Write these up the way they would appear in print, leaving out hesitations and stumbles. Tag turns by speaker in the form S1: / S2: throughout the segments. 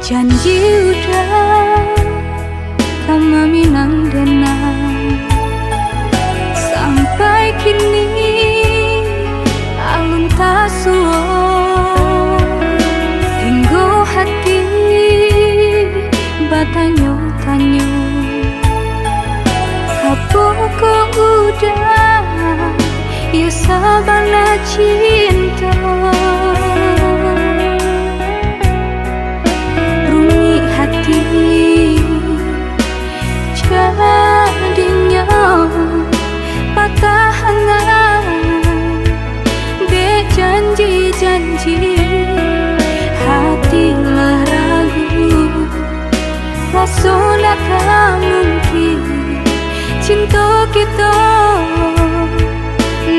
S1: Janji udah kama minang denang, sampai kini alun tak suo. Hingga hati batanyo-tanyo, kapo ko udah ya sabana cinta. Jadinya patah hangat be janji-janji, hatilah ragu, rasanya tak mungkin cinta kita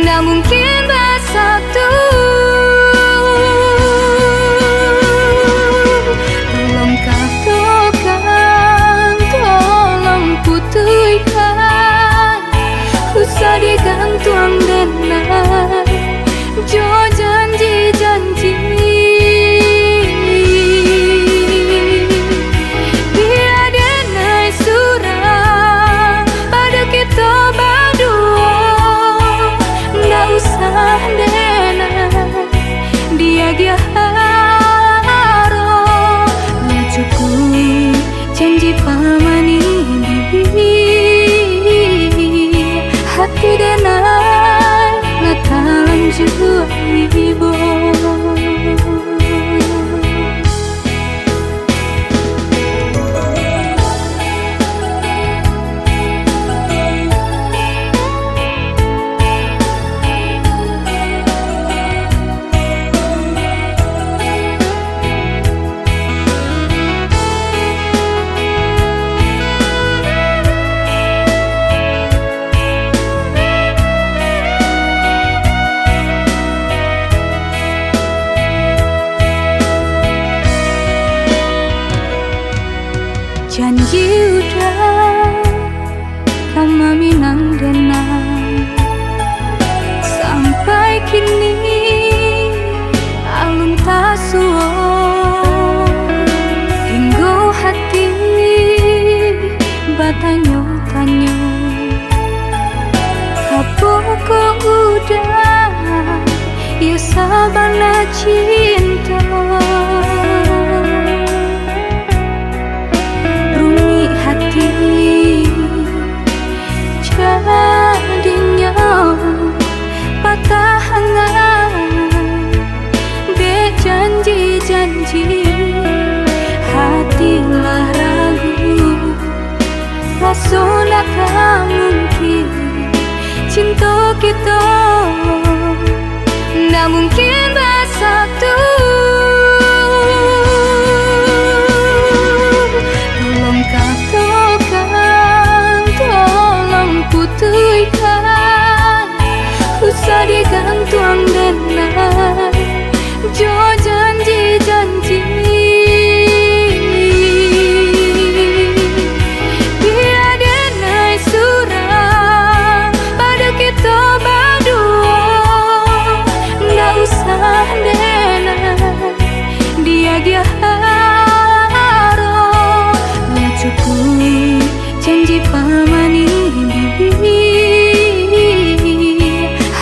S1: tak mungkin bersatu. Usah digantung dengan jo janji-janji. Biar denai surah pada kita berdua, nggak usah denai dia harap ya cukup janji paman ini. Hati denai ngatalan jua ibu. Janji udah kama minang denang, sampai kini alun tak suo. Hingga hati batanyo-tanyo, kapo ko udah ya sabana cinta. Jadinya patah hangat be janji-janji, hatilah ragu, rasanya tak mungkin cinta kita tak mungkin bersatu. Tolong katakan, tolong putuskan, usah digantung dengan jo janji-janji. Biar denai surah pada kita berdua, nggak usah denai dia harap ya cukup janji paman ini.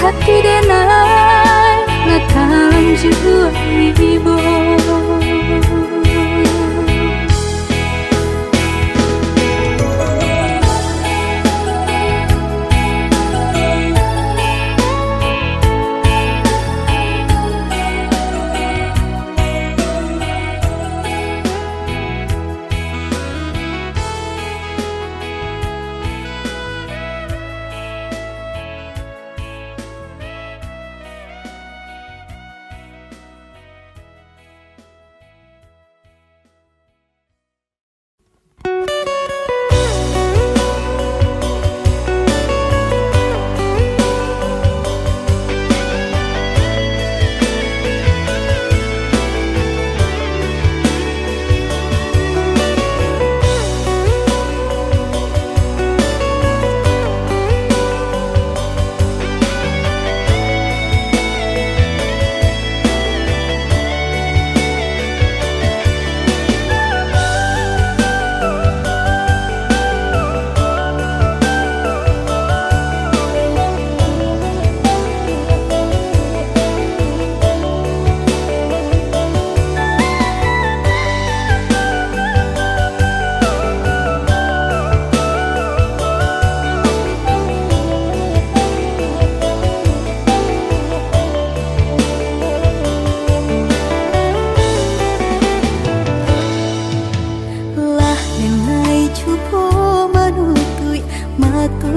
S1: Hati denai ngatalan jua ibu.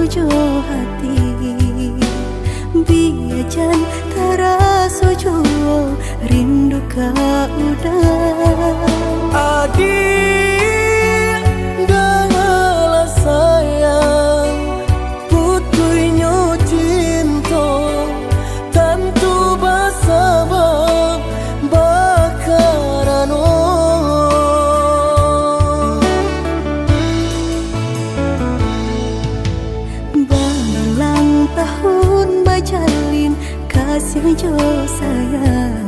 S1: sojo hati biajan taraso jo rindu ka udah
S2: adik dengarlah sayang putuinyo cinta tentu basabab bakarano
S1: berulang tahun bajalin kasih jo sayang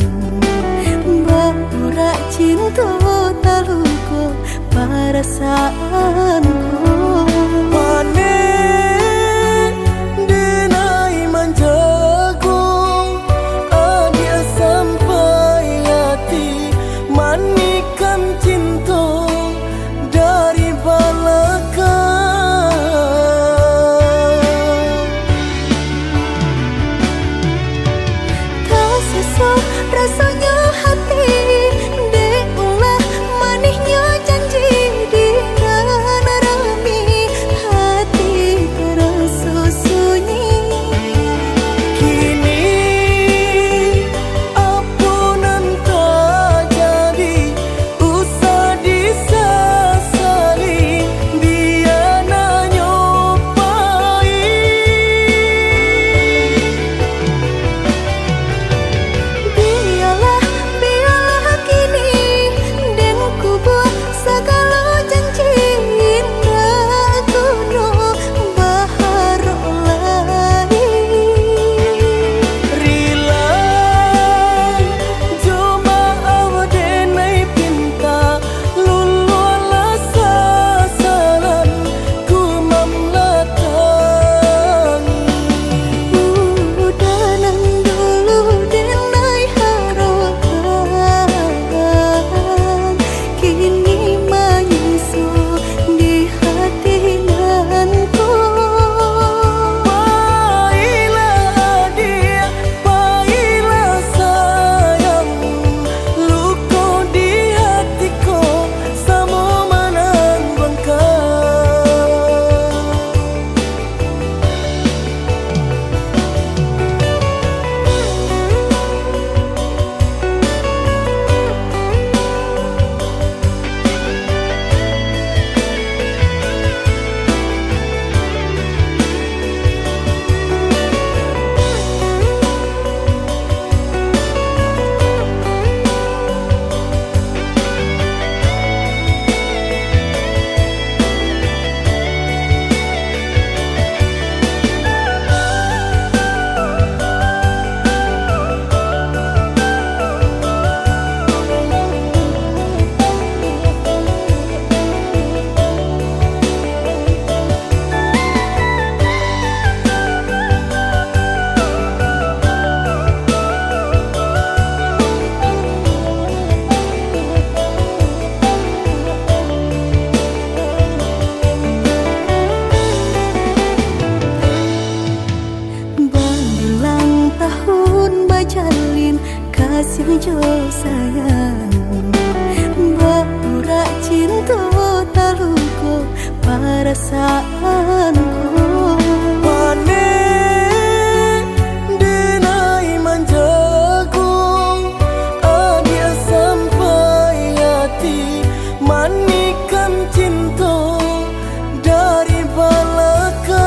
S1: Baura cinta taluko perasaanku
S2: Mane denai manjago adia sampai hati manikan cinta dari belakang
S1: tak sesuai rasanya hati deulah manisnya janji di rami hati terasa sunyi
S2: kini ampunan tak jadi usah disesali dia nyopai biarlah kini dan ku buat segala janji indah kuno baharo lain rila cuma awdenai pinta lulu ala sasaran ku mamlatangi
S1: udanan dulu denai harokan kini menyusu di hati nanku
S2: Baiklah dia, baiklah sayang luka di hatiku sama
S1: berulang tahun bajalin kasih jo sayang Baura cinta taluko perasaanku
S2: Mane denai manjago adia sampai hati manikan cinta dari belakang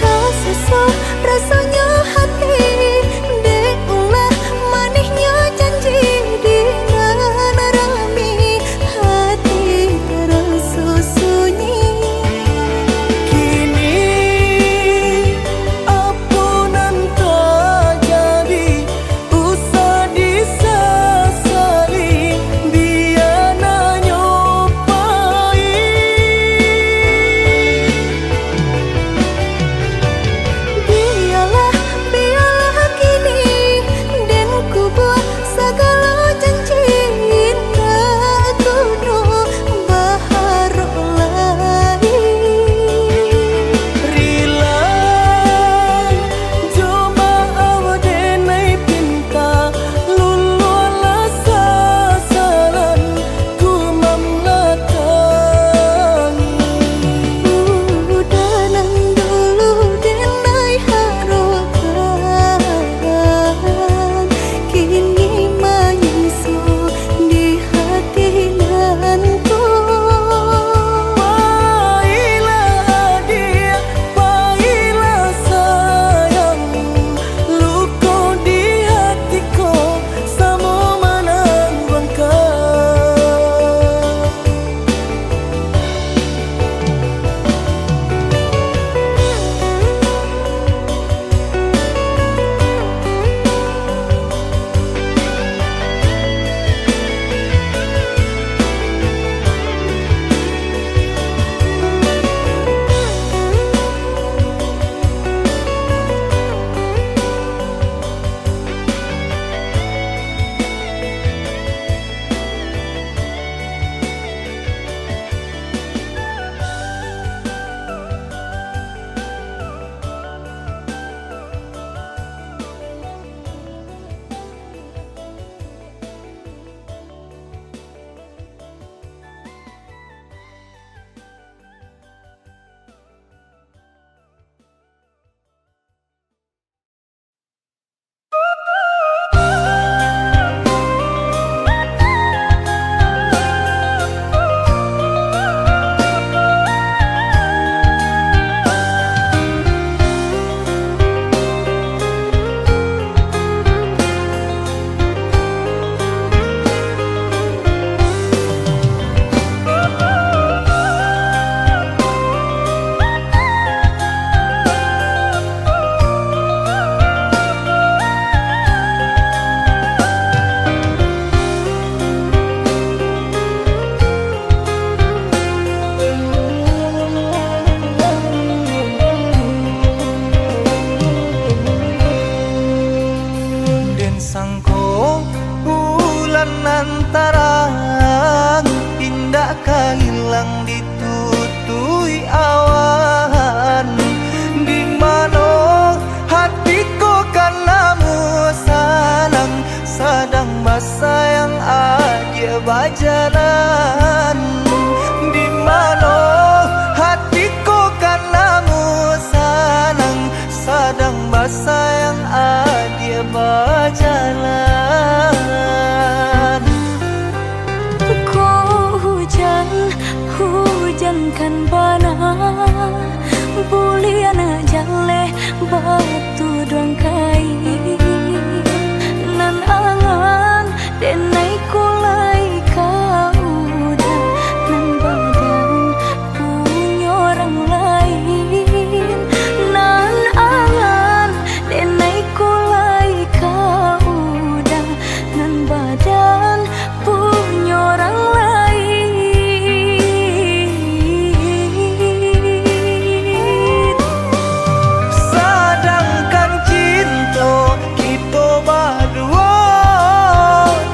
S1: tak sesuai rasanya hati deulah manisnya janji di rami
S2: dia berjalan.
S1: Kau hujan, hujankan bana buliana jale batu doang kai nan angan denai kulai kau dah nan badan punya orang lain nan angan denai kulai kau dah nan badan punya orang lain.
S2: Sedangkan cinta kita berdua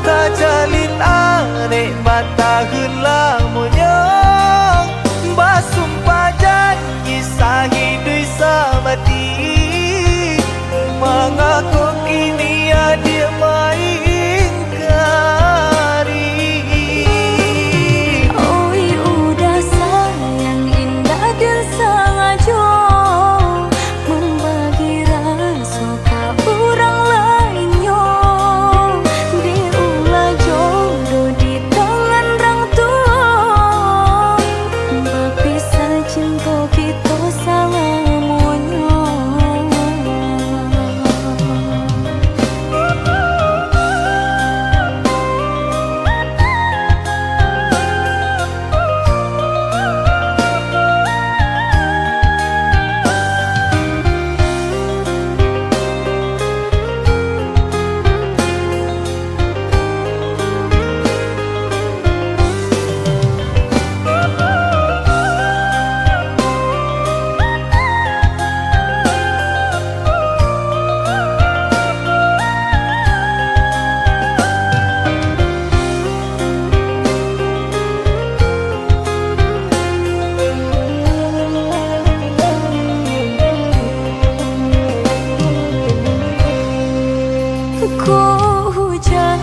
S2: tak jalin arek batahun lamanya, basumpah janji sahidui samati, mengaku kini dia mengingkari.
S1: Oi udah sayang indah dan sengaja membagi rasa ke orang lainnya. Diulah jodoh di tangan orang tua, berpisah cinta kita selamanya. Kau hujan,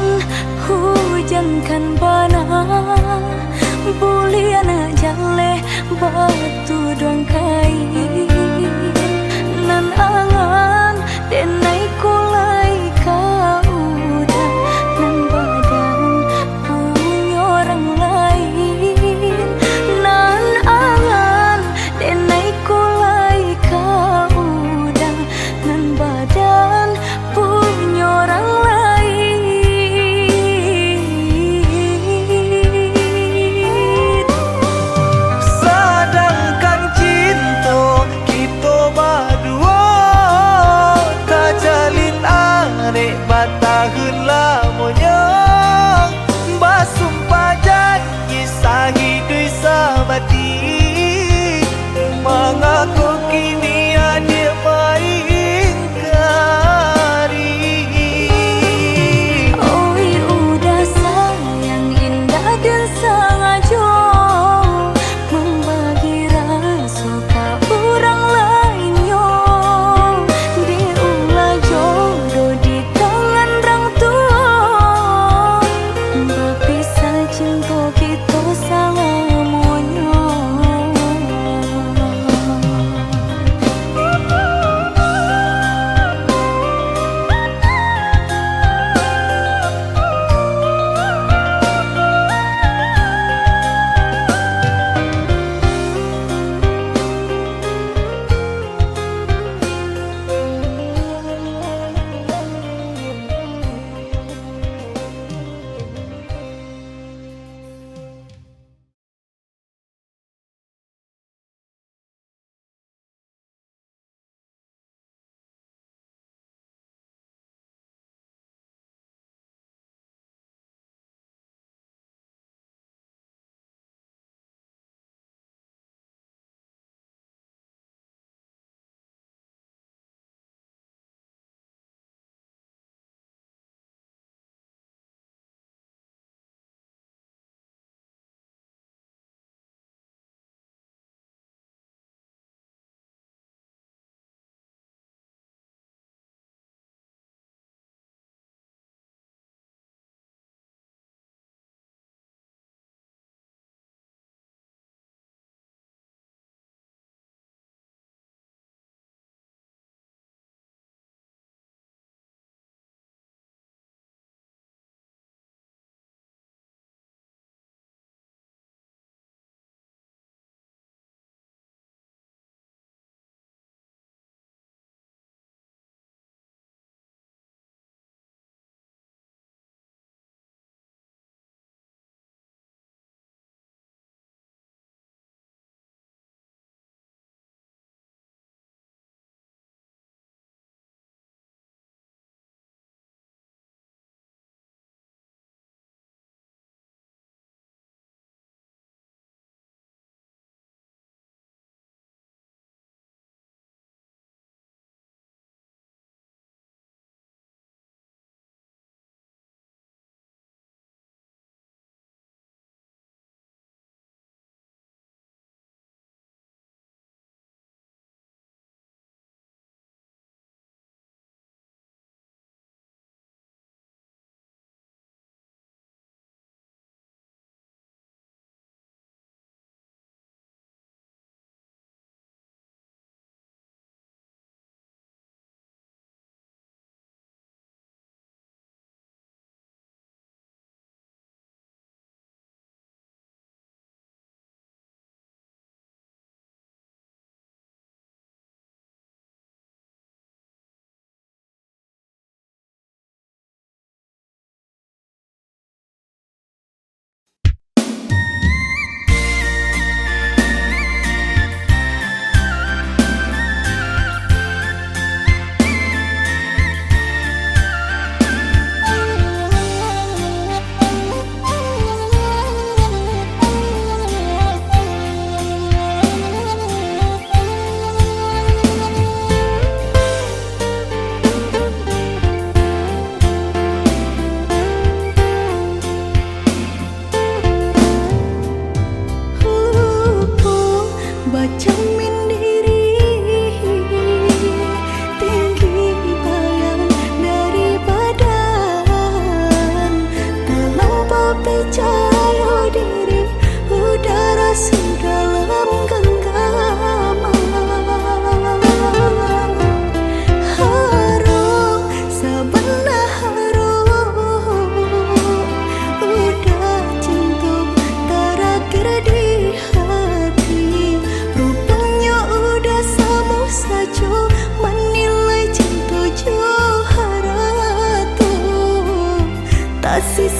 S1: hujankan bana buliana jale batu doang kai nan angan denai kulai kau dah nan badan punya orang lain nan angan denai kulai kau dah nan badan punya orang lain.
S2: Sedangkan cinta kita berdua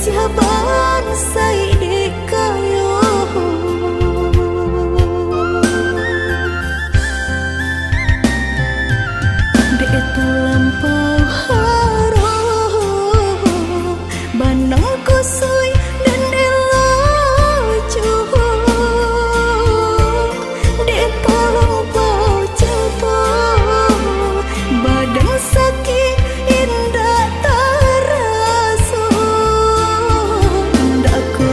S1: siapan say di kayo dek terlampau harum banang kusui dan elacu dek terlampau jatuh badan sakit indah terasa ndak ku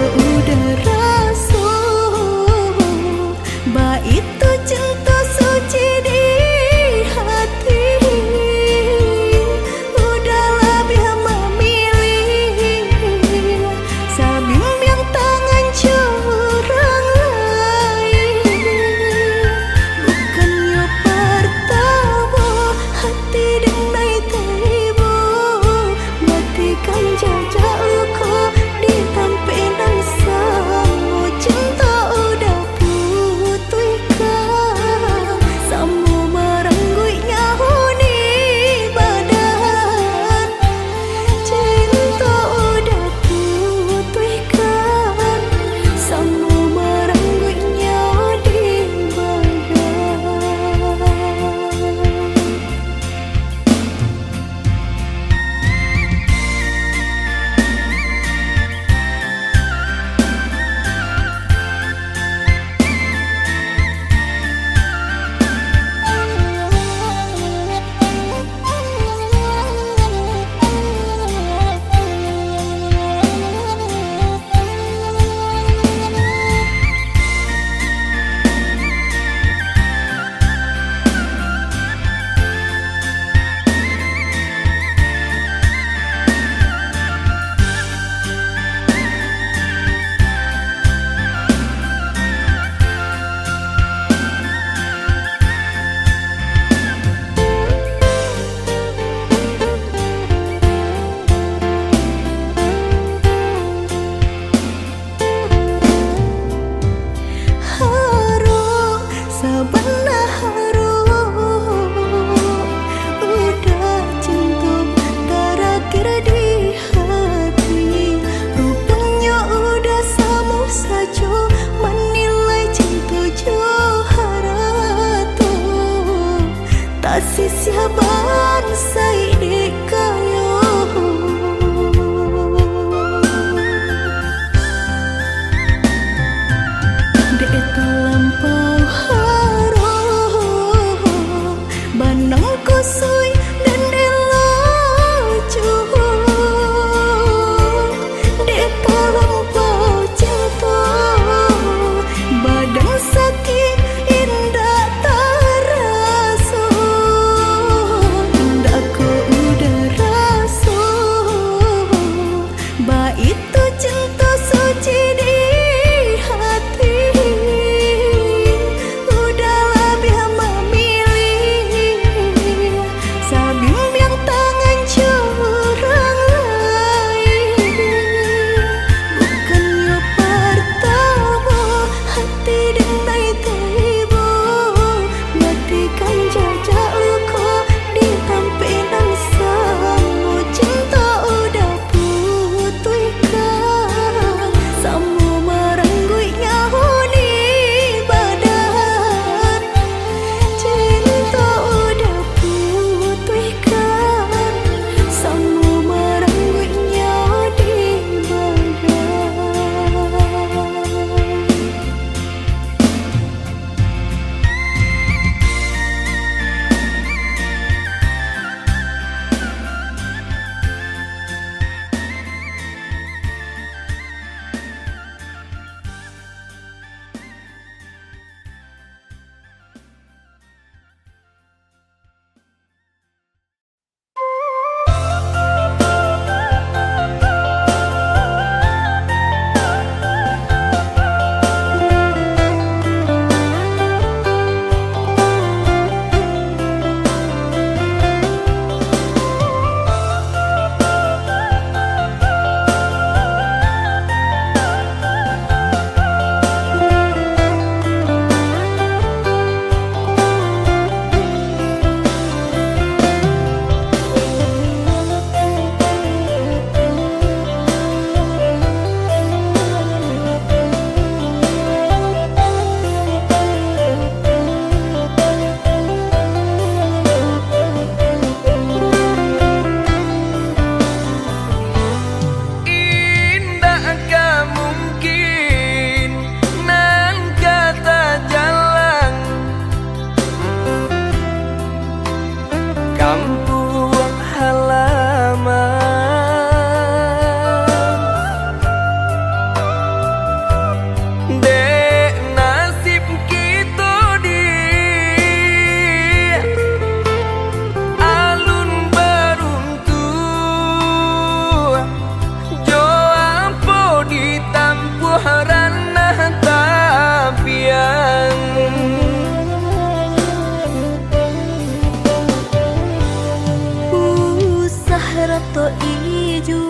S1: rato ijo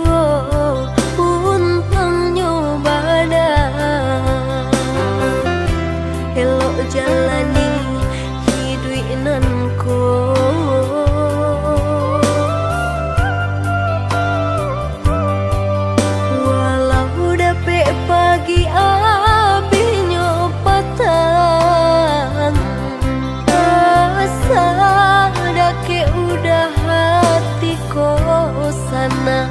S1: puntang nyobana elok jalani hiduinanku walau dapet pagi abi nyopatan asa dake udah hati ko sana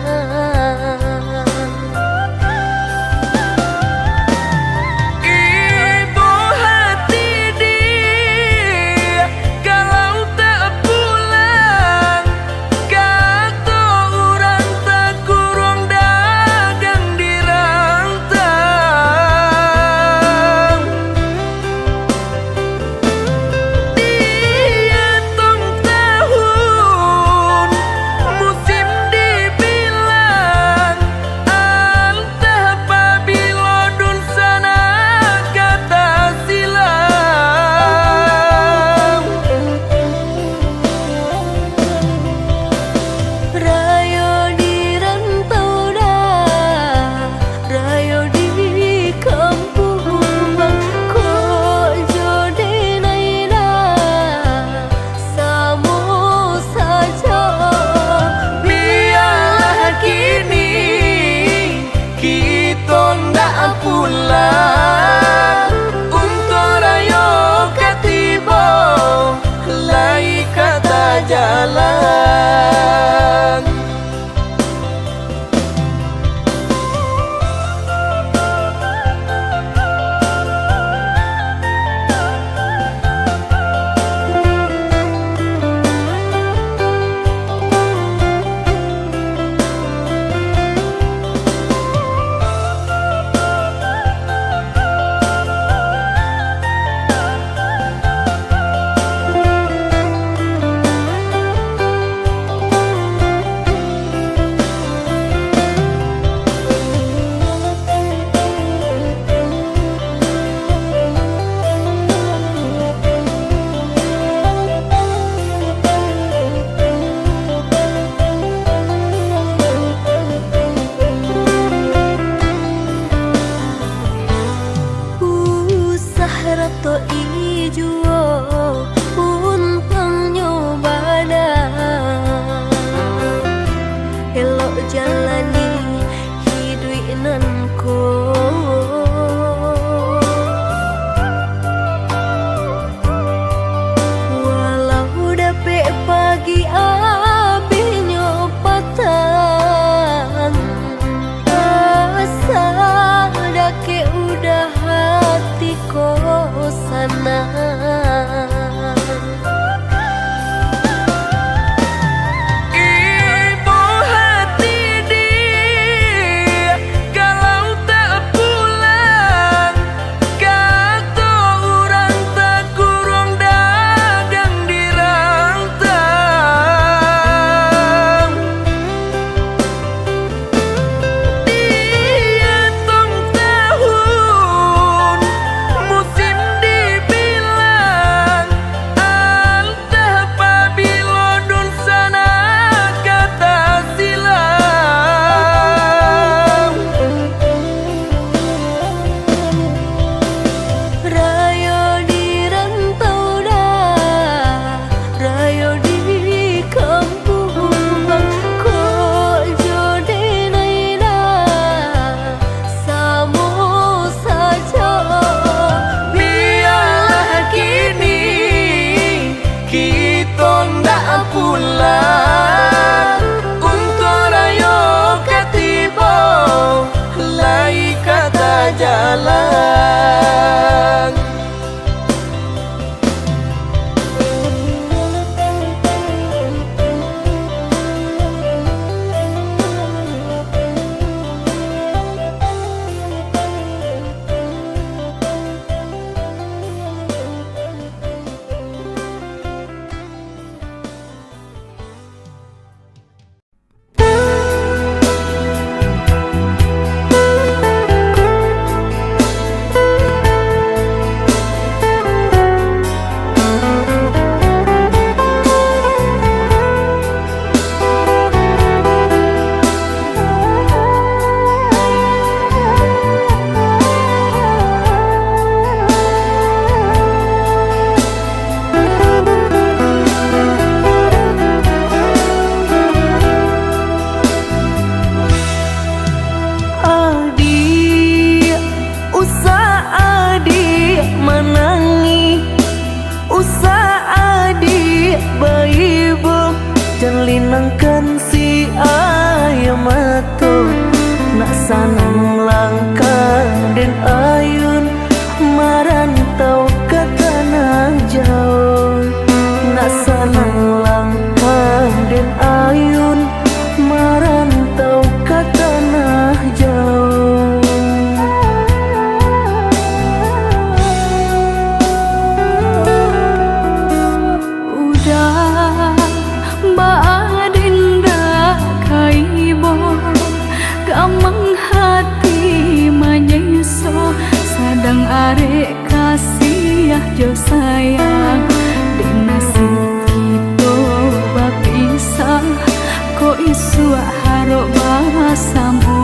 S1: harok bahasamu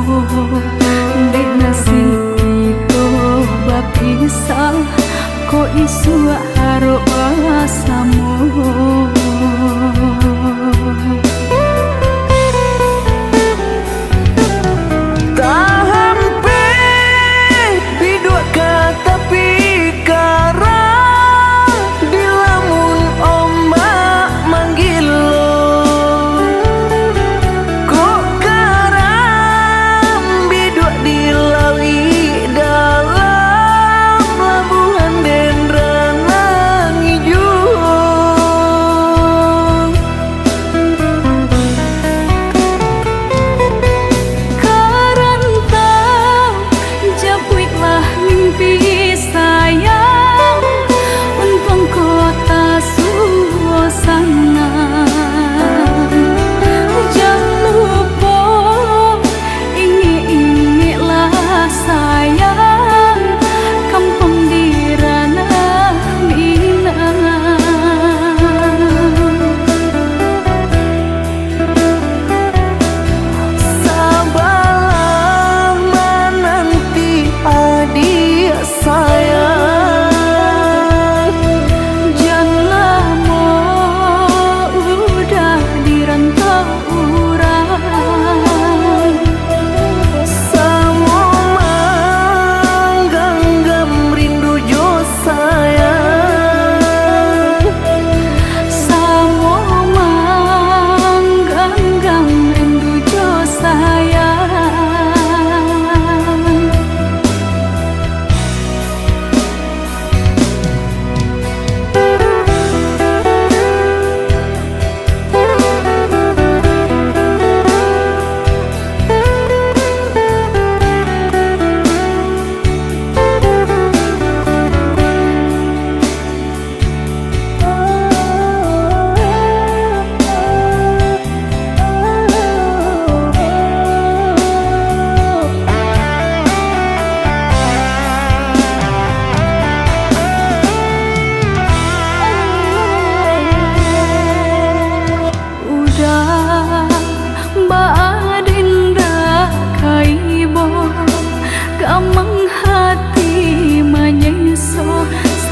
S1: dek nasi itu bapisah ko isu harok bahasamu.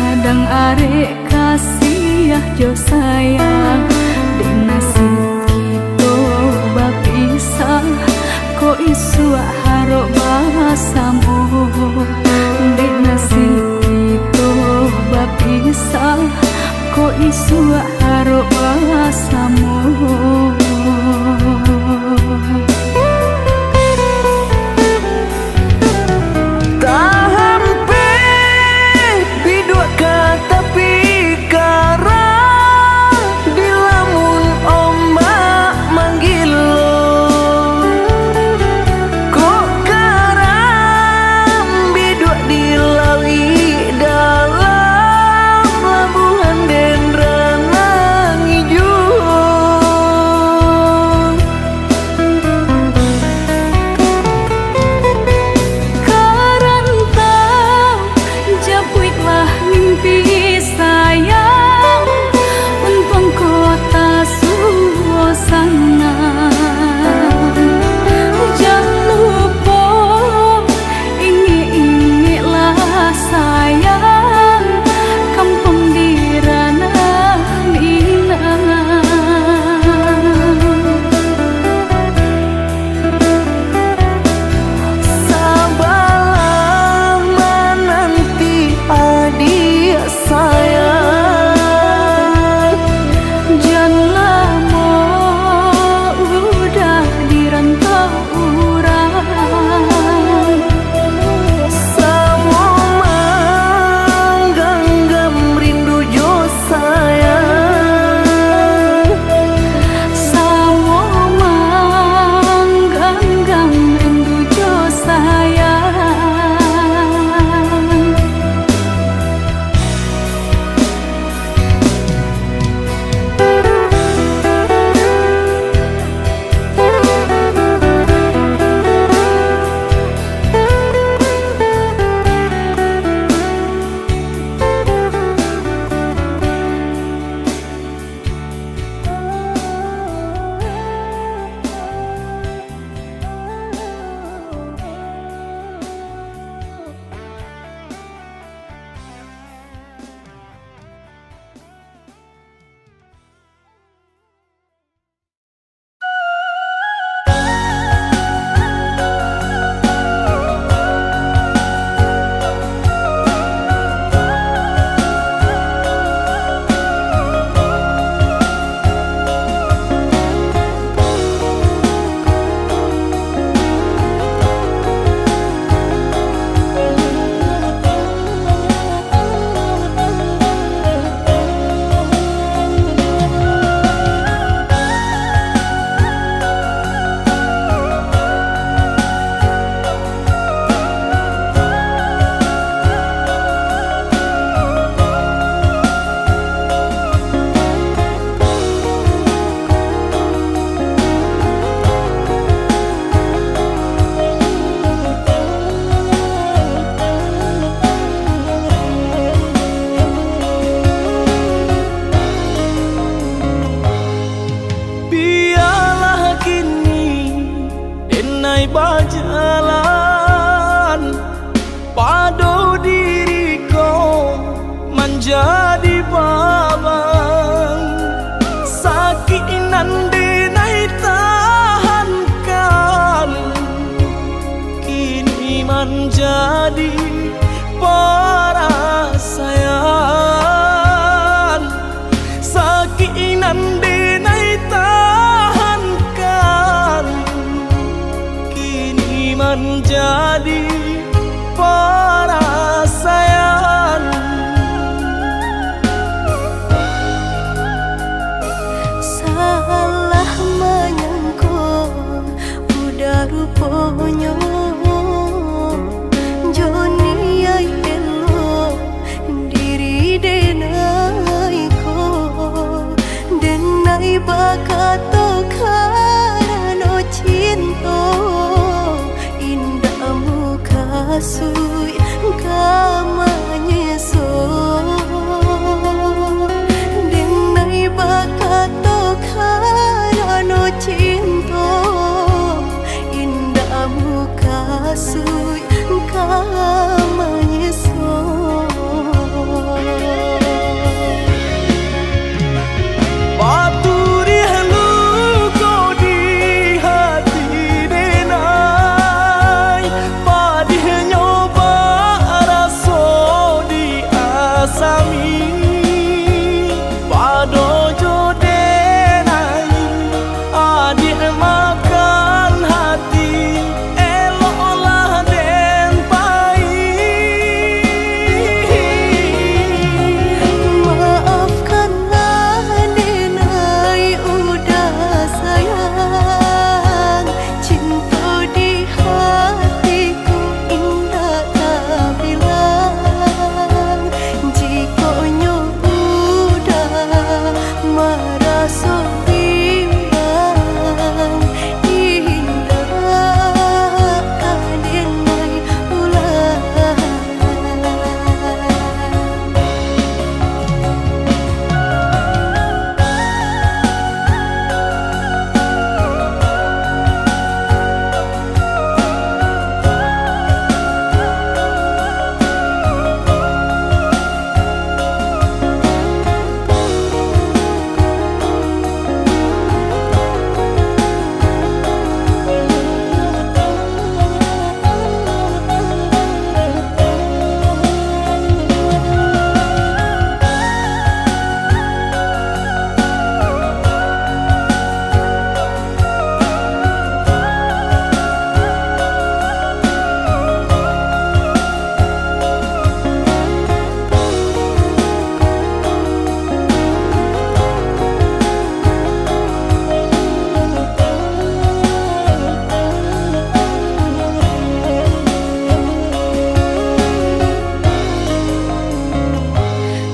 S1: Sadang arek kasih jo sayang dek nasib kita bapisah ko isu harok bahasamu dek nasib kita bapisah ko isu harok bahasamu.
S2: jalan padu diriku menjadi babang sakit nandinai tahankan kini menjadi perasaan sakit nandinai tahankan kini menjadi perasaan.
S1: Salah menyangka udah rupanya Joni ay elo diri denai ko denai bakato karano cinta indah muka sui kamanya so denai bakato karano cinta indah muka sui kamanya so
S2: Paturi haluko di hati denai padih nyoba raso di asami pado jodenai adik makan hati eloklah den pai
S1: maafkanlah denai udah sayang cinta di hatiku indah tak bilang jika udah merasa bimbang indah denai ulang.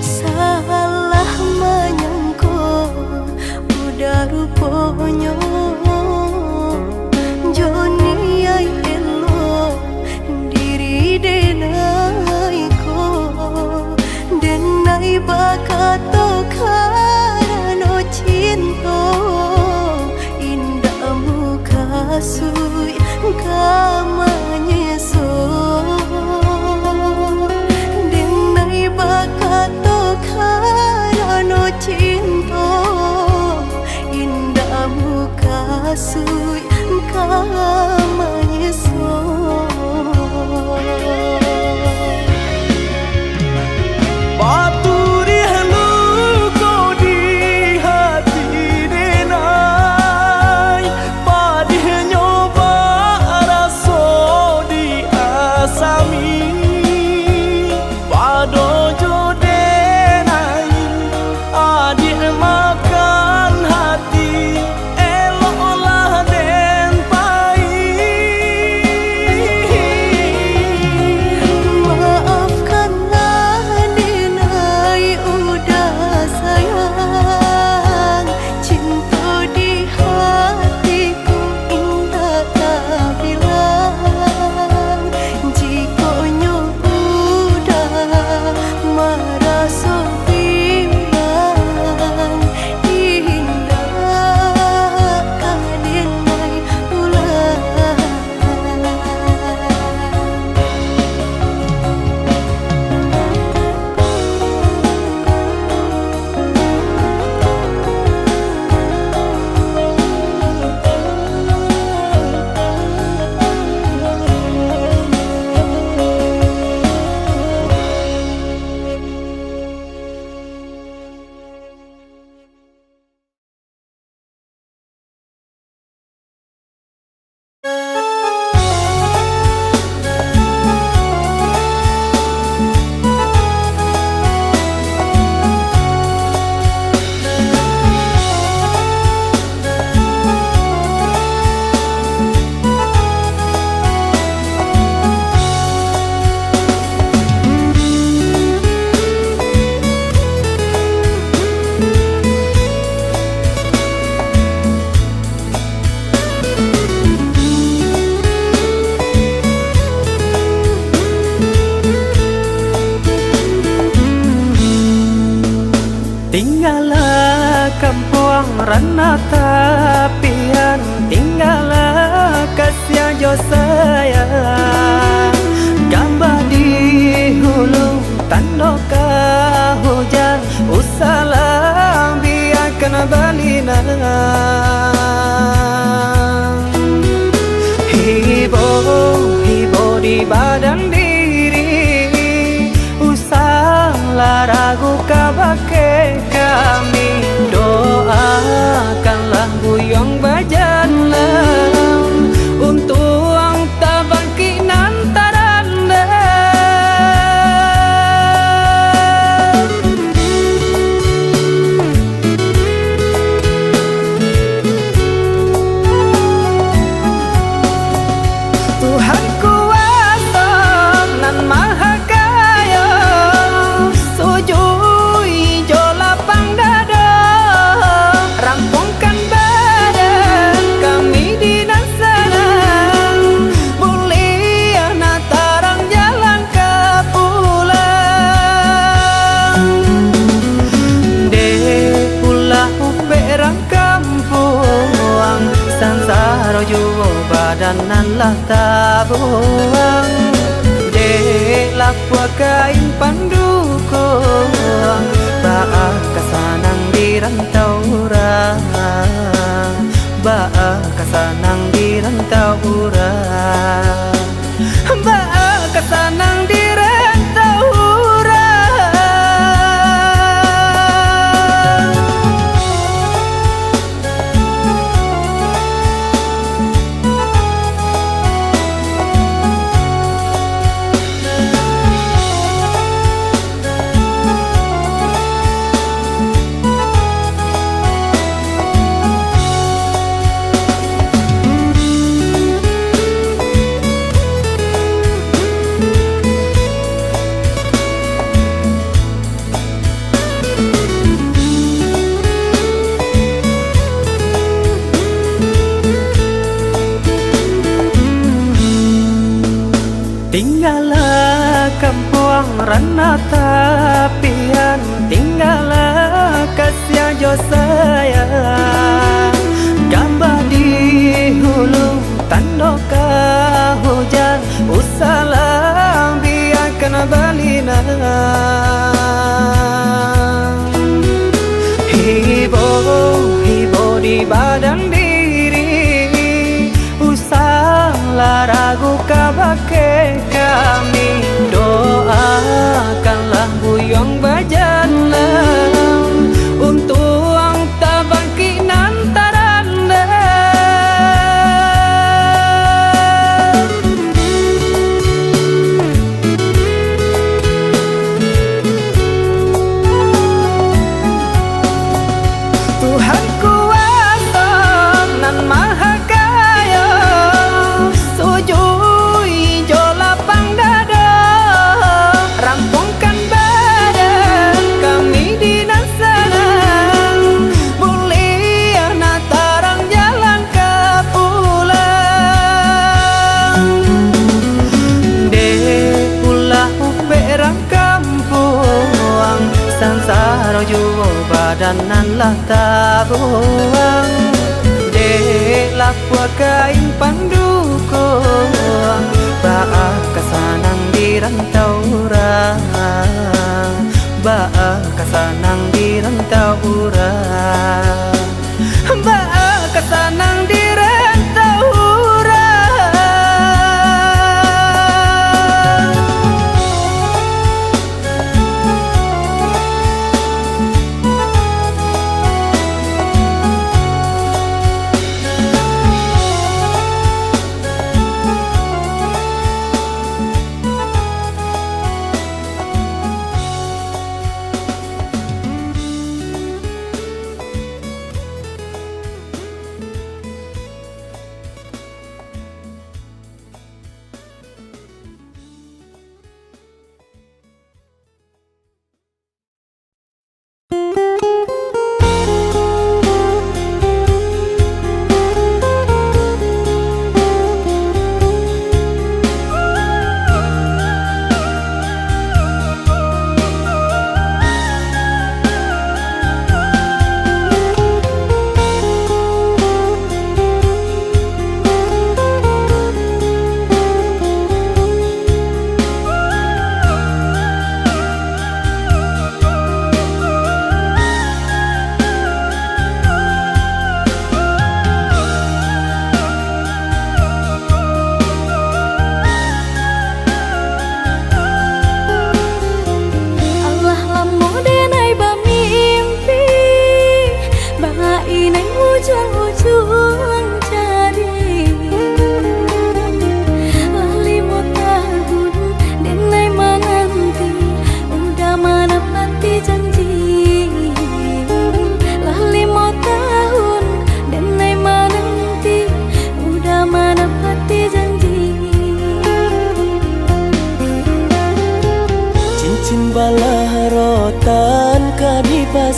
S1: Salah menyangka udah rupanya Joni ay elo diri denai ko denai bakato karano cinta indah muka sui kamanya so denai bakato karano cinta indah muka sui kamanya so
S2: Paturi haluko di hati denai padih nyoba raso di asami pado jodenai adik makan hati eloklah den rana tapian tinggal kasih jo sayang gambar di hulu tandoka hujan usalam biarkan balina hibo di badan diri usahlah ragu kabake kami doakanlah buyong bajanlah untuk ang tabangki nantaranda Tuhan kuasa nan maha kaya sujui jo lapang dada rampungkan badan kami di nasana mulia natarang jalan ke pulang de pulah perang kampung sansaro juo badanan lah tabuang de lapua kain pandukung ba'a kasanang di rantau urang ba'a kasanang di rantau urang ba'a kasanang di rantau urang tinggallah kampung rana tapian tinggallah kasih jo sayang gambar di hulu tandoka hujan usalam biarkan balina hibo di badan diri usahlah ragu kabake kami doakanlah buyong bajanlah untuk ang tabangki nantaranda Tuhan kuasa nan maha kaya sujui jo lapang dada rampungkan badan kami di nasana mulia natarang jalan ke pulang de pulah perang kampung sansaro juo badanan lah tabuang de lapua kain pandukung ba'a kasanang di rantau urang ba'a kasanang di rantau urang ba'a kasanang di rantau urang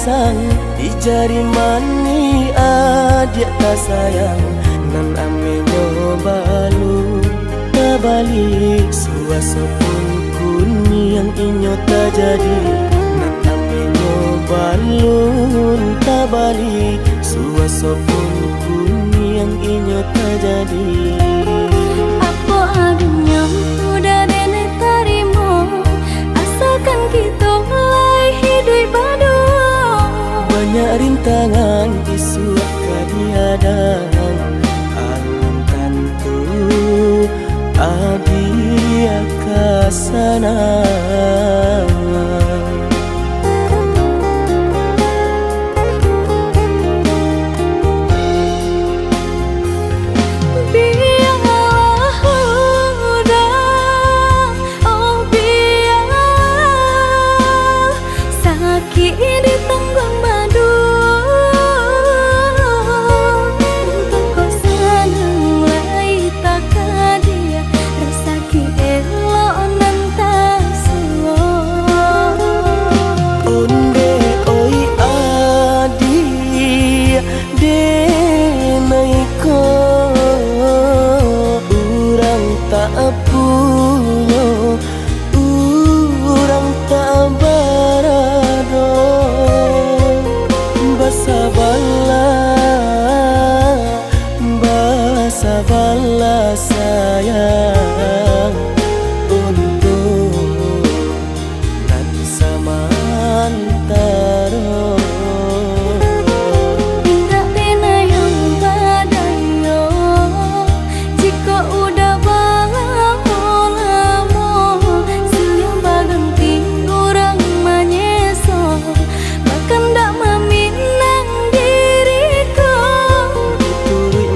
S2: sang di jari mani adik tak sayang nan ame nyobalu tabali suasa pun kuni yang inyo tak jadi nan ame nyobalun tabali suasa pun kuni yang inyo tak jadi.
S1: Apa adunya udah nenek tarimo asalkan kita mulai hidup baru.
S2: Banyak rintangan isu kadiadang alun tentu adia kasana. Sabarlah sayang untuk nan samantara.
S1: Tidak pena yang badayo jika udah lamo siang baganti orang menyeso bahkan tak meminang diriku.
S2: Turut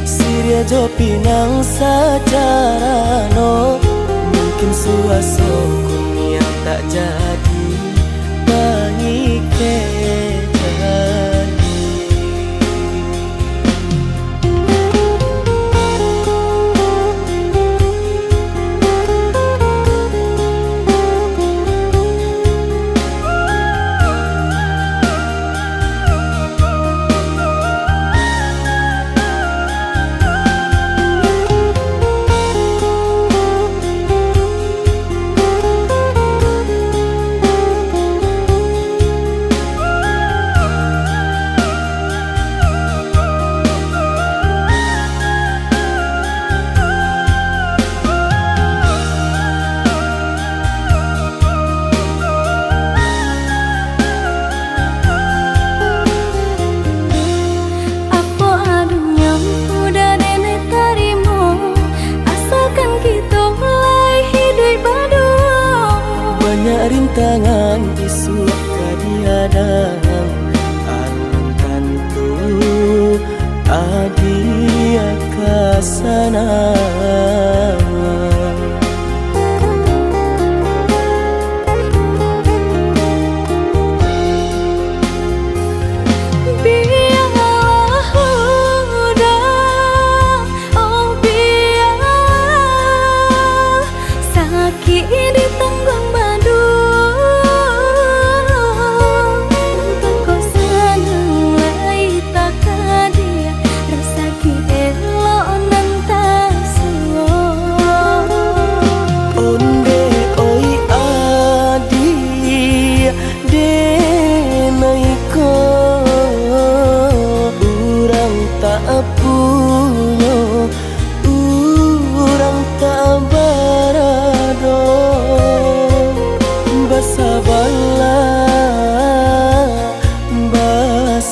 S2: Siria jo pinang secara no mungkin suaso kun yang tak jadi mengikat hati. Rintangan isu kadiadang alun tentu adia kasana.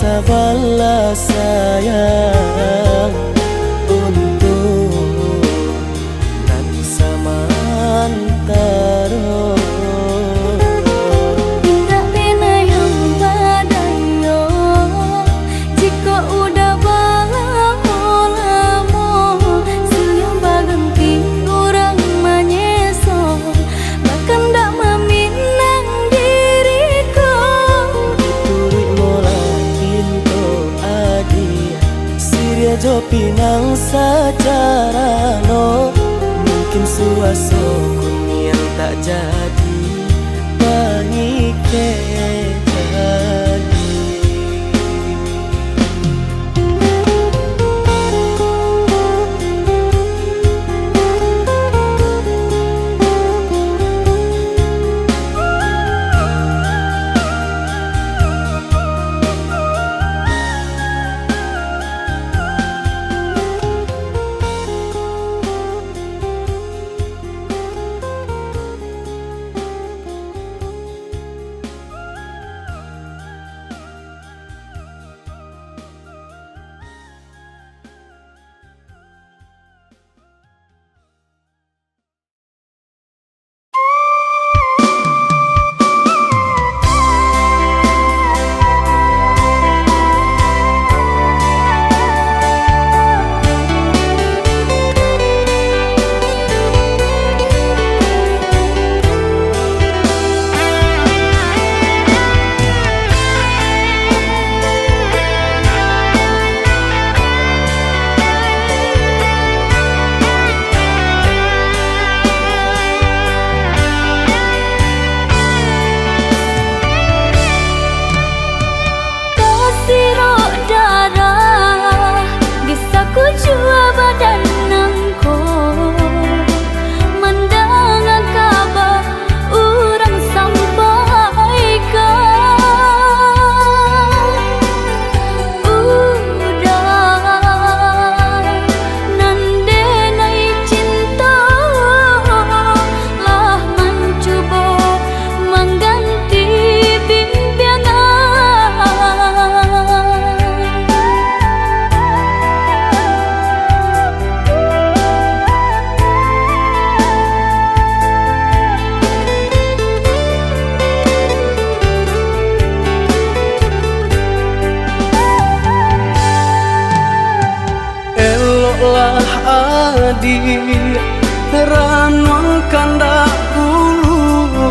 S2: Sabarlah sayang untuk nan samantara.
S1: Tidak pena yang badayo jika udah lamo siang baganti orang menyeso bahkan tak meminang diriku.
S2: Turut Siria jo pinang secara no mungkin suaso kun yang tak jadi jadi. Adi ranong kandak ulu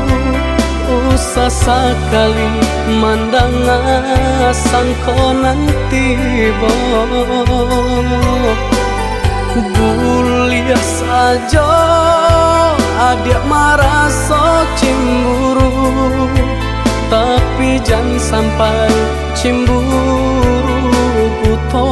S2: usah sekali mandang sangkonan tiba buliah saja adik merasa cemburu tapi jangan sampai cemburu buto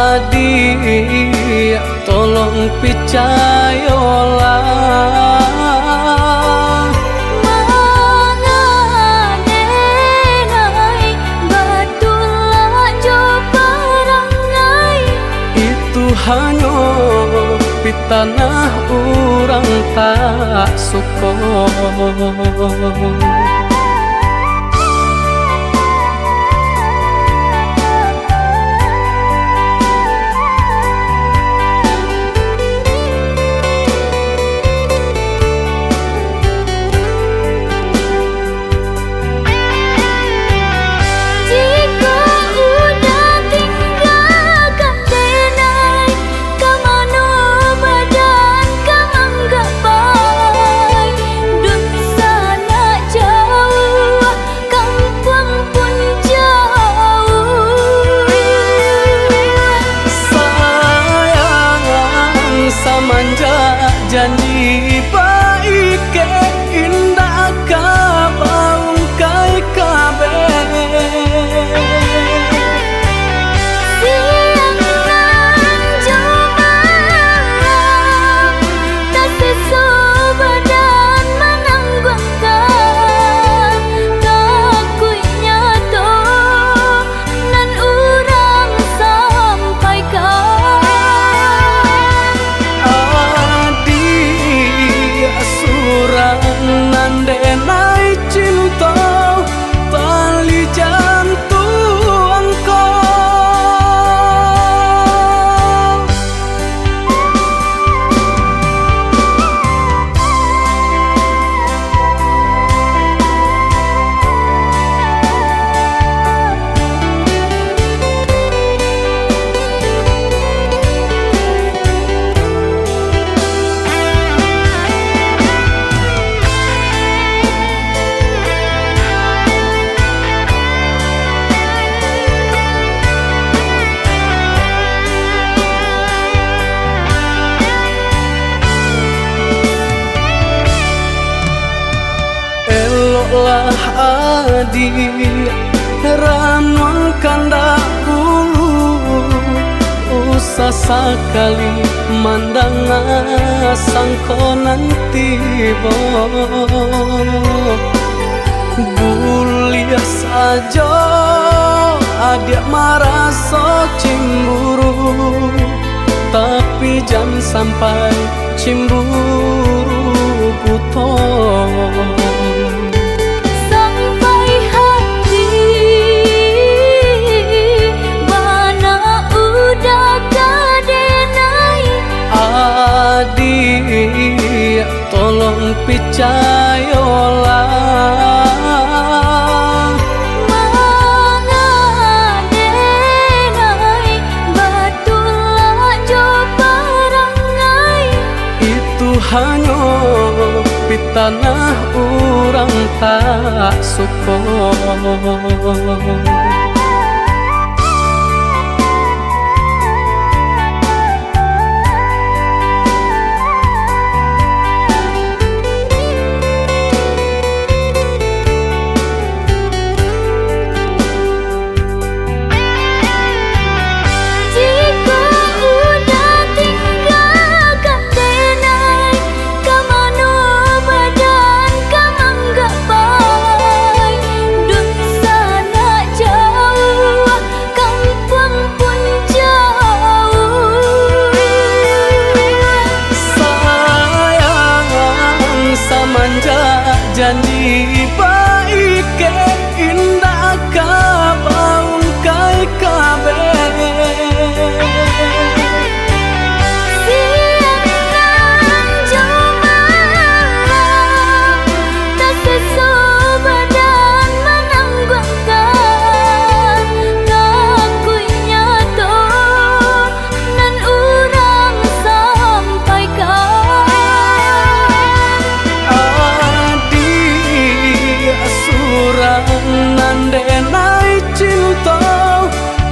S2: adik tolong percayalah
S1: mengadenai batulah jo perangai
S2: itu hanya pitanah orang tak suka. Janji baik ke indah kabaung kai kabe
S1: siang nan coba tak sesu badan menanggungkan takutnya to nan urang sampaikan
S2: surah lah adi ranuang kandak bulu usah sekali mandang sangko nanti buliah saja adik merasa cemburu tapi jangan sampai cemburu butuh
S1: sampai hati mana udah kadenai
S2: adik tolong percayalah hanya pitanah orang tak suka. Janji baik ke indah kabaung kai kabe
S1: siang jumalang tak sesobadan menanggungkan ngakuinya toh nan urang sampaikan
S2: nandenai cinta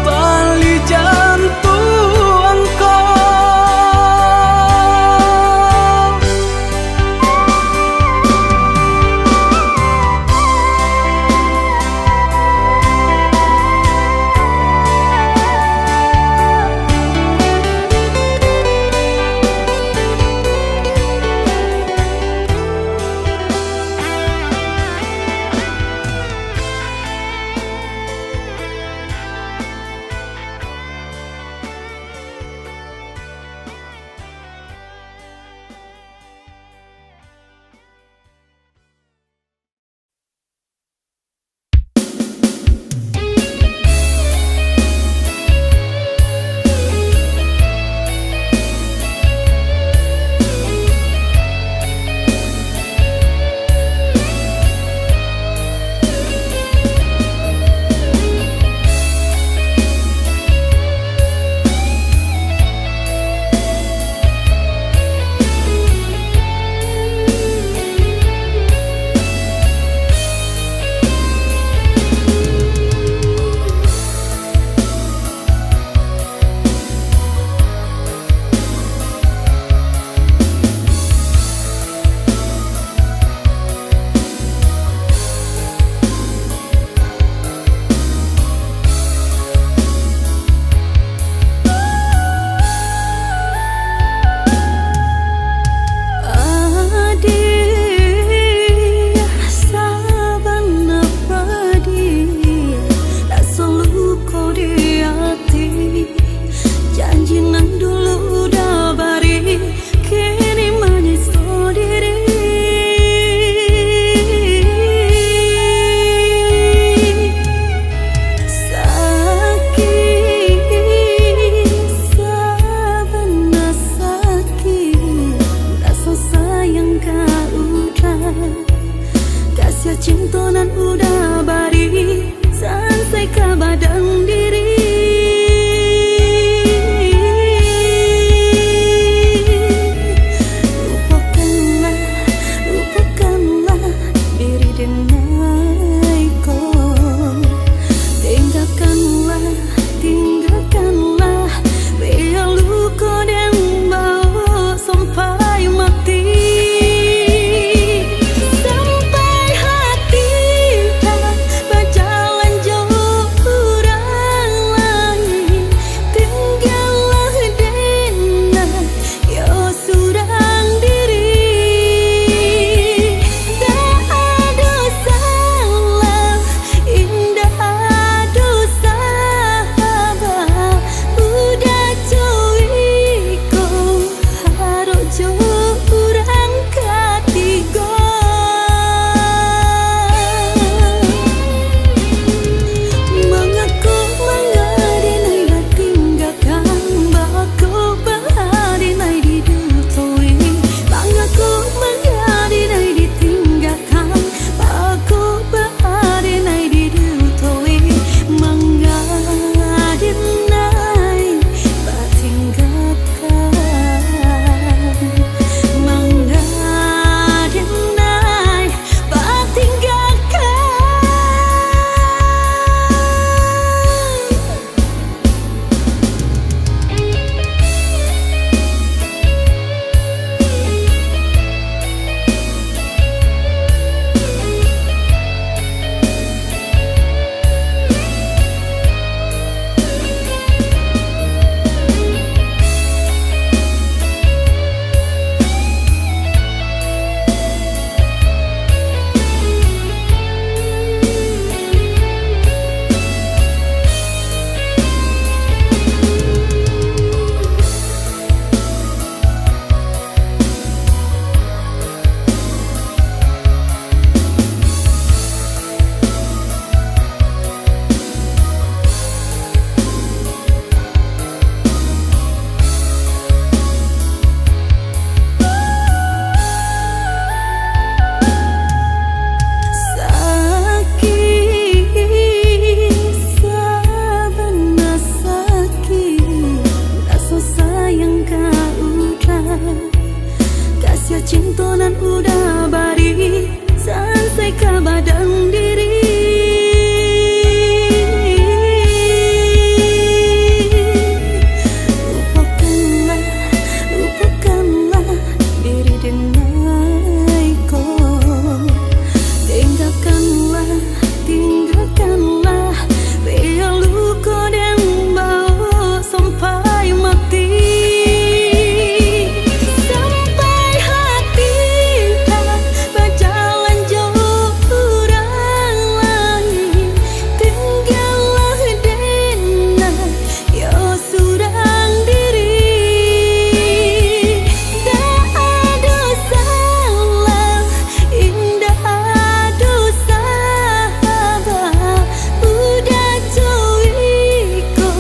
S2: tali jantung kau
S1: sampai hati Sia cinta nan udah bari selesai ke badan diri. Lupakanlah diri denai ko. Tinggalkanlah biar luka dan bau sampai mati. Sampai hati tak berjalan jauh orang lain. Tinggallah dena ya surang diri. Tak ada salah indah ada sahabat. Udah cuiko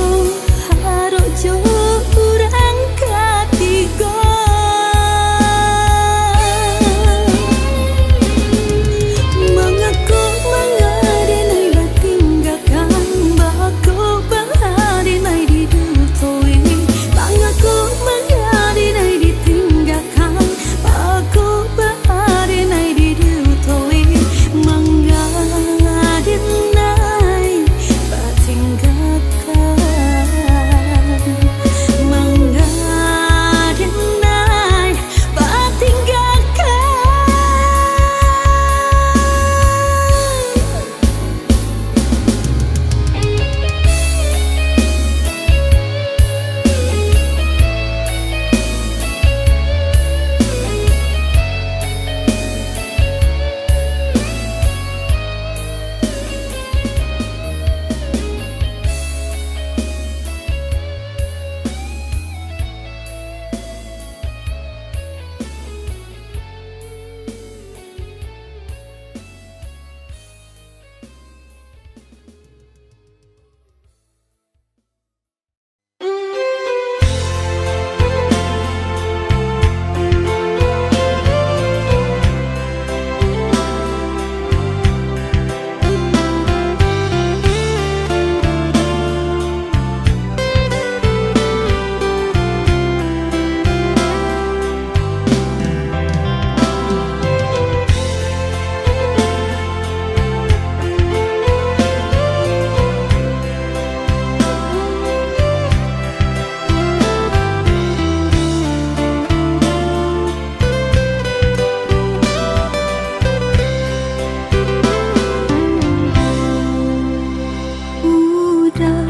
S1: harus jauh orang ketiga. Mengaku mengadenai batinggalkan baku bahadenai didutui. Mengaku mengadenai ditinggalkan baku bahadenai didutui. Mengadenai batinggalkan mengadenai batinggalkan. Udah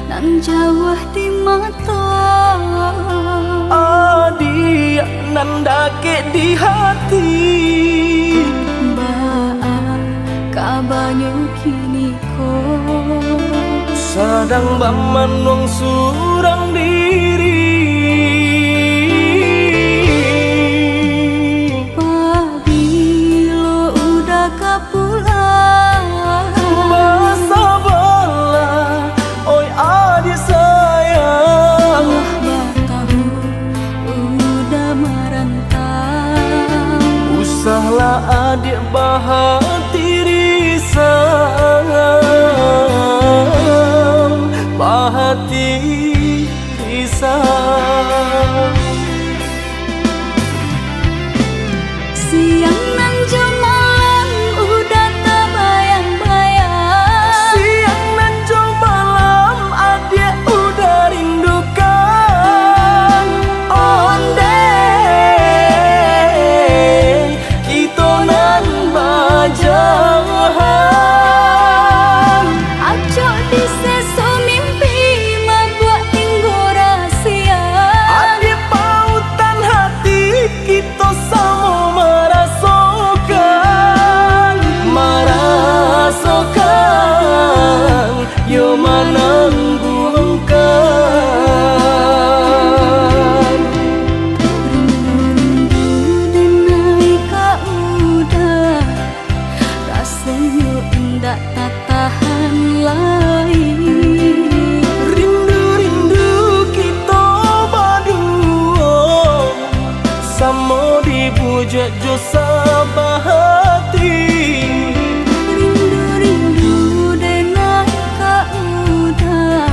S1: nan jauh di mata.
S2: Adia nan dake di hati.
S1: Baa kabarnya kini ko.
S2: Sadang bamanung surang diri.
S1: Pabilo udah kapulang.
S2: Masa bola, oi adik sayang.
S1: Batahu udah merantau.
S2: Usahlah adik bahati risau, bahati risau.
S1: Siang nan malam udah tak bayang-bayang.
S2: Siang nan malam adik udah rindukan. Onde kita nan bajahan.
S1: Acok di seso mimpi membuat tinggu rahasia.
S2: Adik pautan hati kita sama merasakan. Merasakan yo menangguhkan.
S1: Rindu denai kau udah. Rasanya enggak tak tahan lagi.
S2: Rindu-rindu kita berdua sama dibujuk jo sabahati.
S1: Rindu denai kau udah.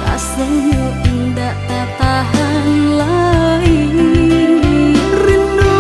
S1: Rasanya enggak tak tahan lagi.
S2: Rindu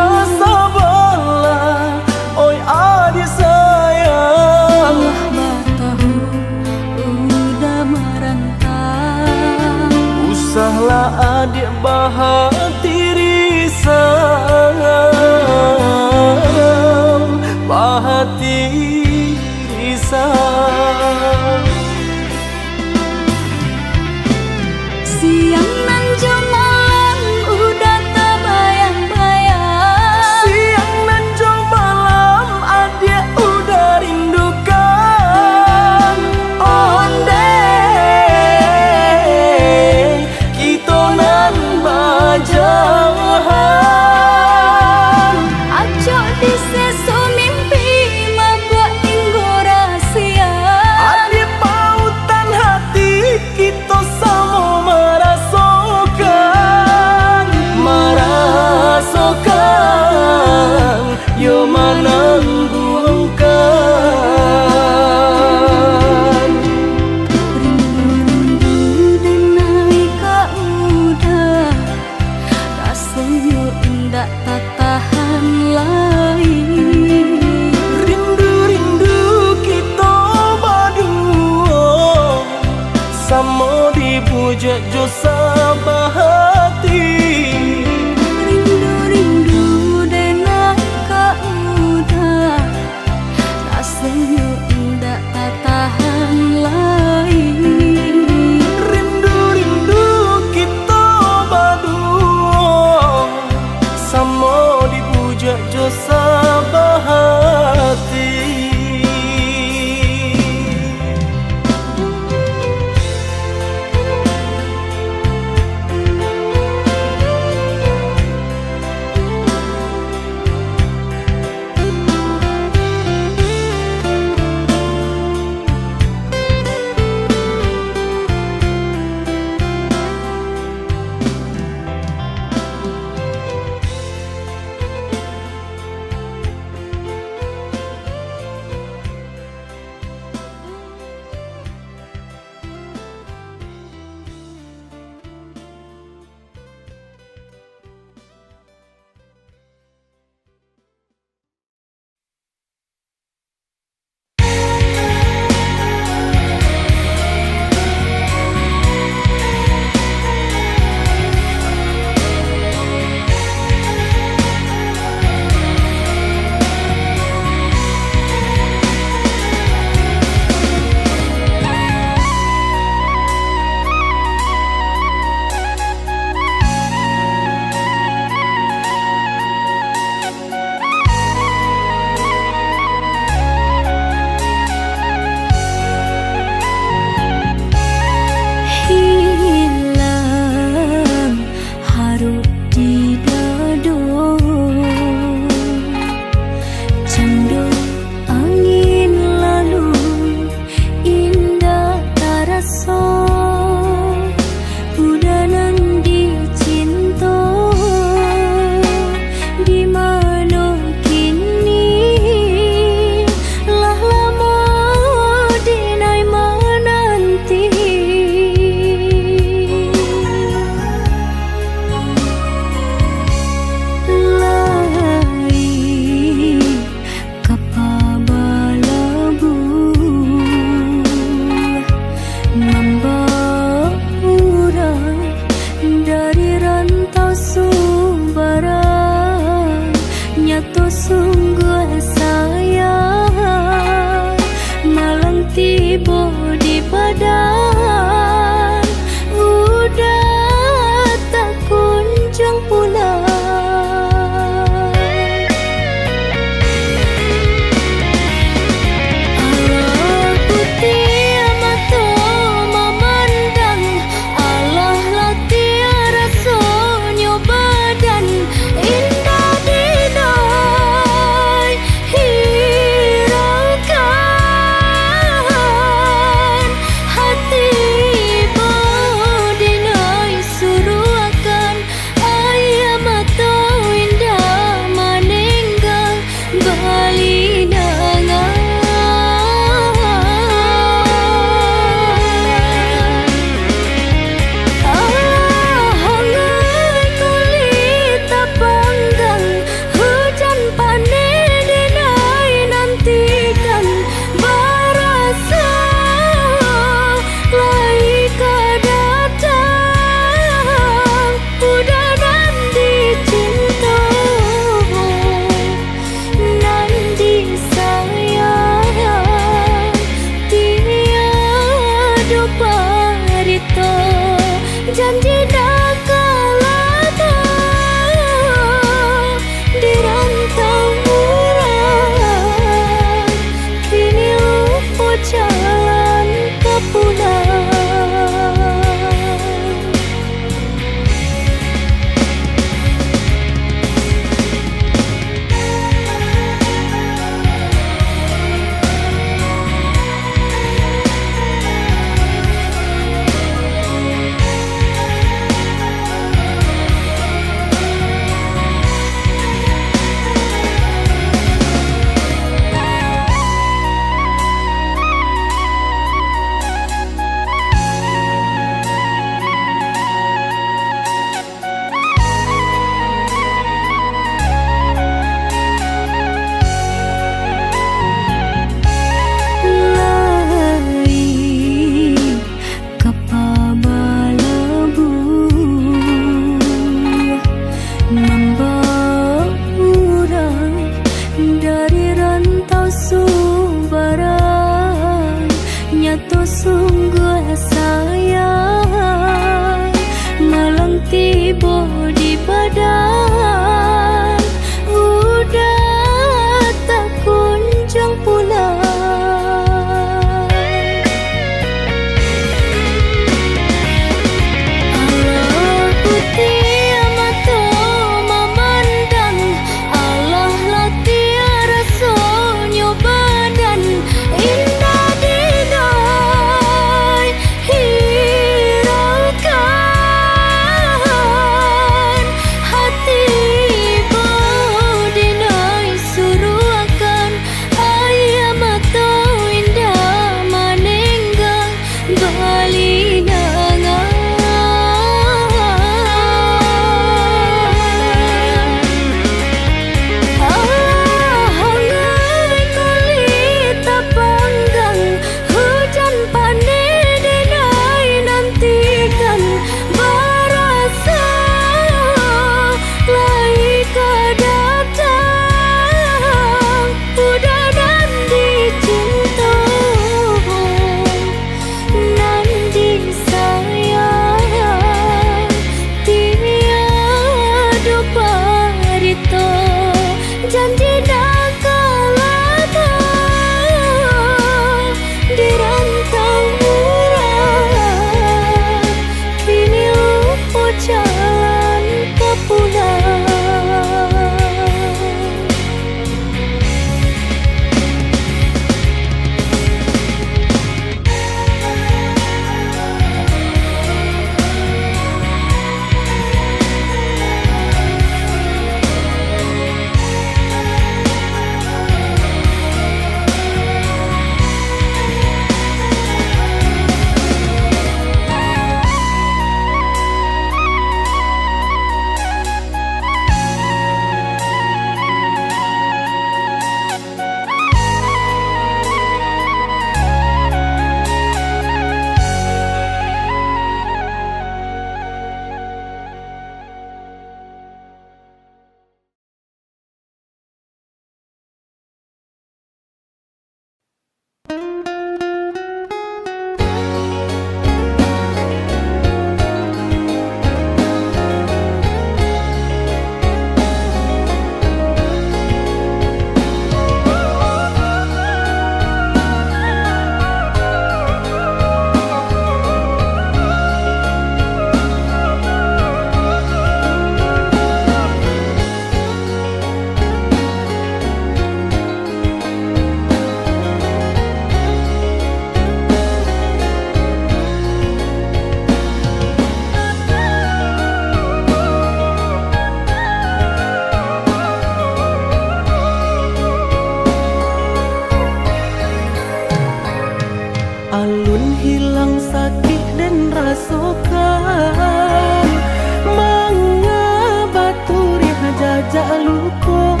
S2: luko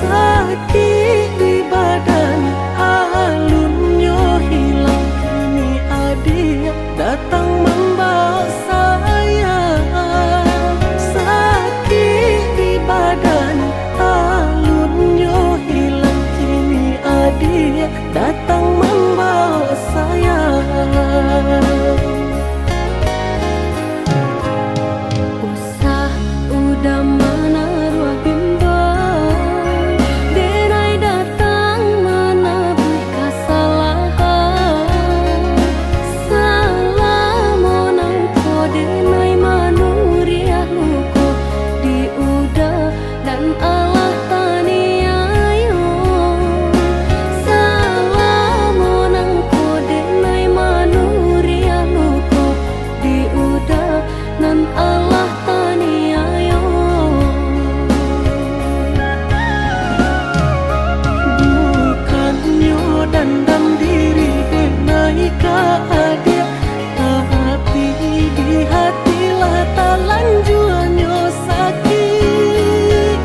S2: sakit di badan alunnya hilang kini adia datang membawa saya sakit di badan alunnya hilang kini adia datang membawa saya.
S1: Usah udah mana ruah bimbang denai datang mana bui kesalahan salah monang ko denai manuriah luko diudah dan Allah taniayo salah monang ko denai manuriah luko diudah dan Allah taniayo
S2: Bukannya dandang diri denai ka adia tapi di hatilah talan juanyo sakit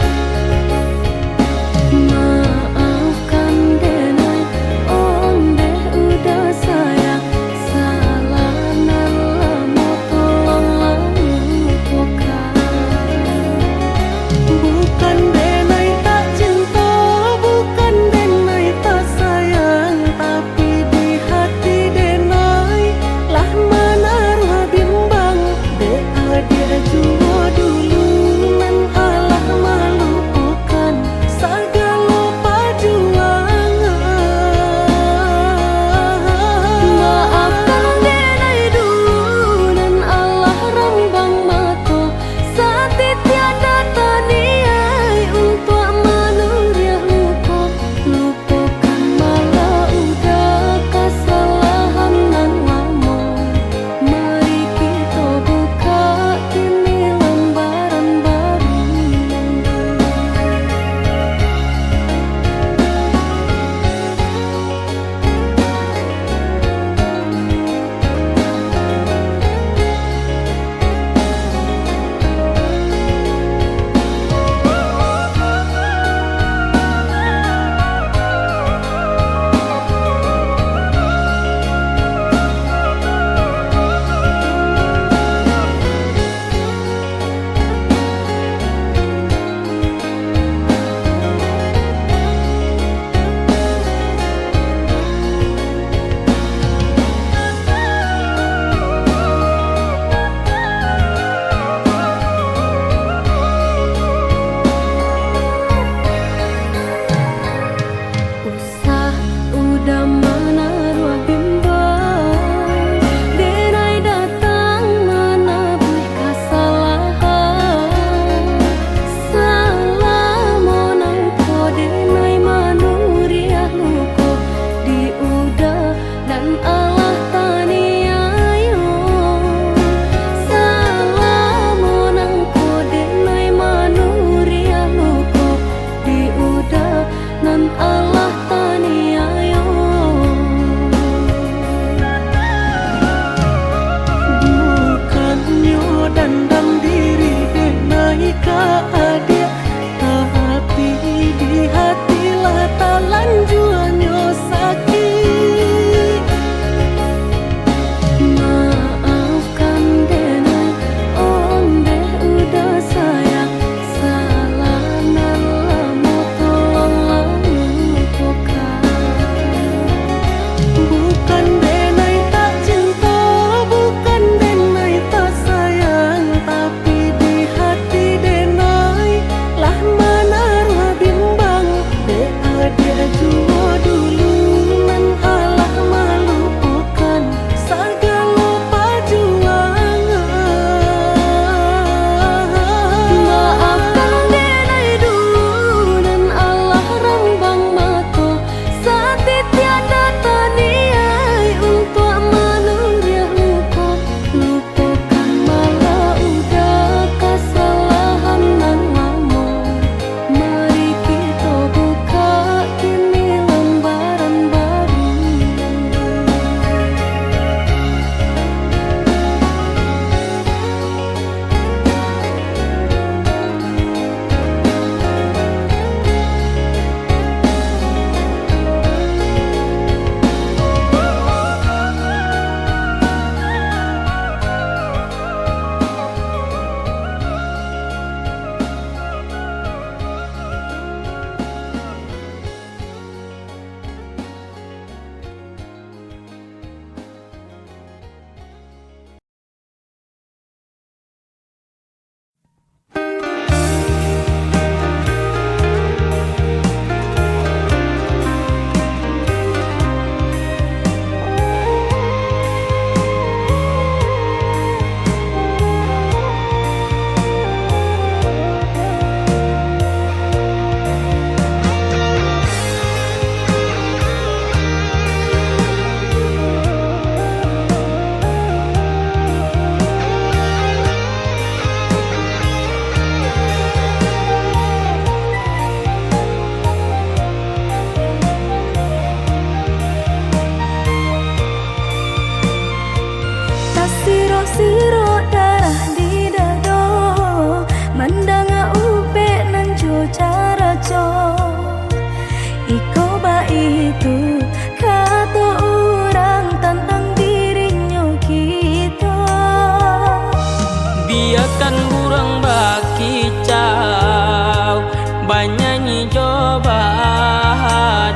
S2: banyanyi coba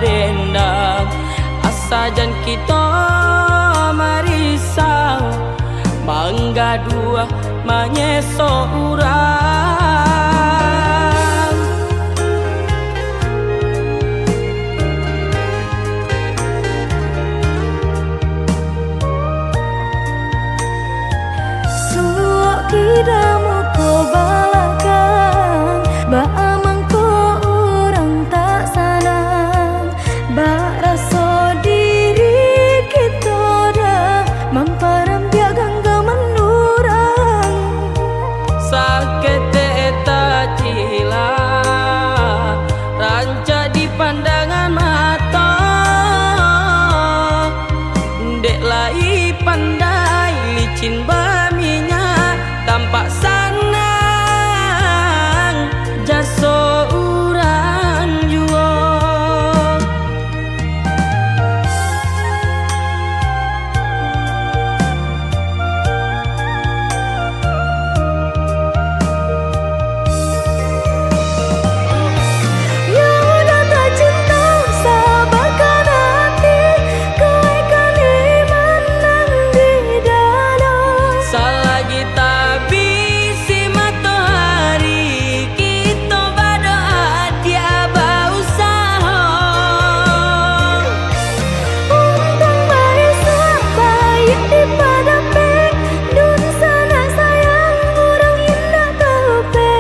S2: dendam asajan kita marisau bangga dua manyeso urang
S1: suok kidamu ko balakan ba amang ko urang tak sanang ba raso diri kita dah mamparam piagang gamanurang
S2: sakit eta cila ranca di pandangan mata dek lai pandai licin baminya tampak sanang jaso urang jua
S1: ya udah tak cinta sabarkan hati kau kan menang di dalam
S2: selagi tak bisi matahari kita berdoa dia berusaha
S1: untung baik baik di padape dun sana sayang orang indah tahu pe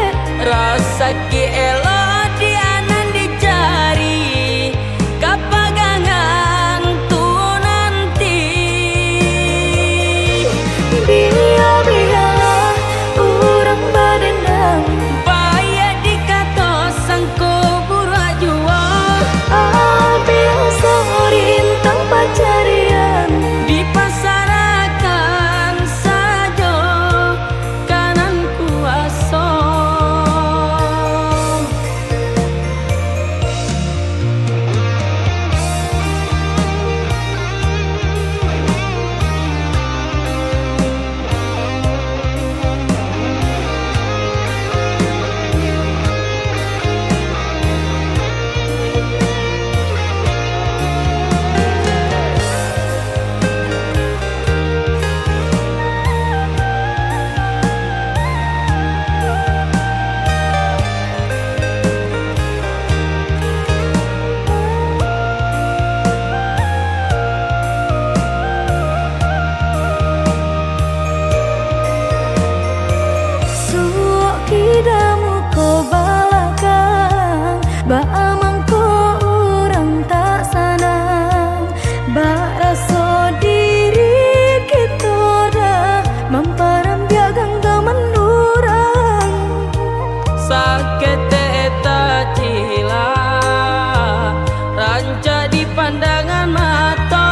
S2: rasa ki elo dianan dicari kapagangan tu nanti
S1: biar orang badendam
S2: Baya dikata sangko buruk jua
S1: ambil sorintang pacarian
S2: dipasarakan saja kanan kuasa
S1: suok kidamu ko balakan ba amang ko urang tak sanang ba raso diri kita dah mamparam piagang gamanurang
S2: sakit eta cila ranca di pandangan mata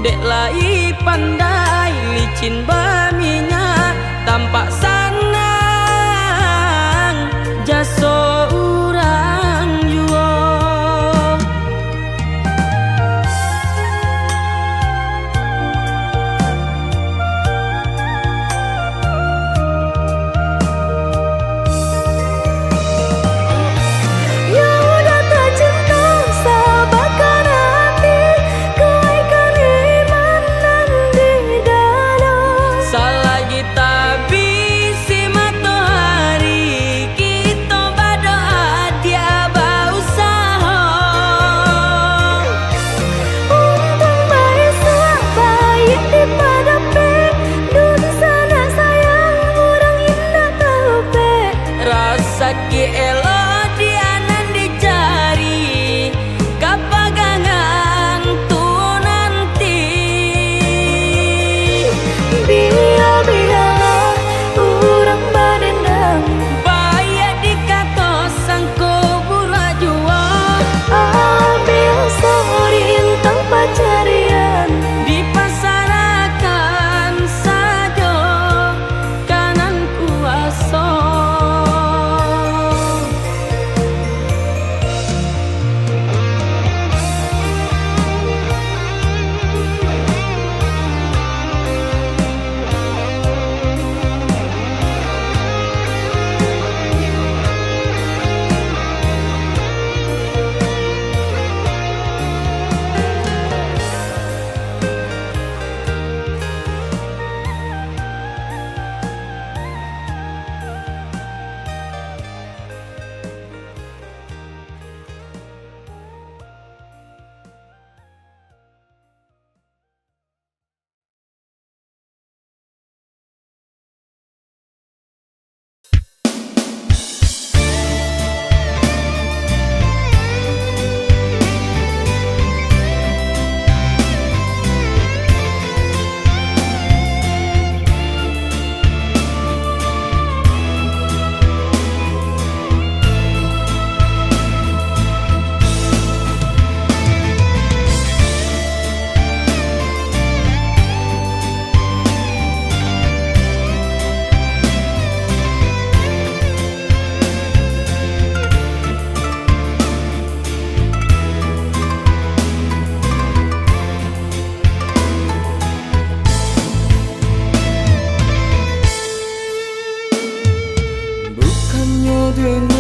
S2: dek lai pandai licin baminya tampak sanang jaso urang jua
S1: ya udah tak cinta sabarkan hati kau kan menang di dalam
S2: selagi tak bisi matahari kita berdoa dia berusaha
S1: untung baik baik di padape dun sana sayang orang indah tahu pe
S2: rasa ki elo dianan dicari kapagangan tu nanti
S1: biar orang badendam
S2: Baya dikata sangko buruk jua
S1: ambil sorintang pacarian
S2: dipasarakan saja kanan kuasa dene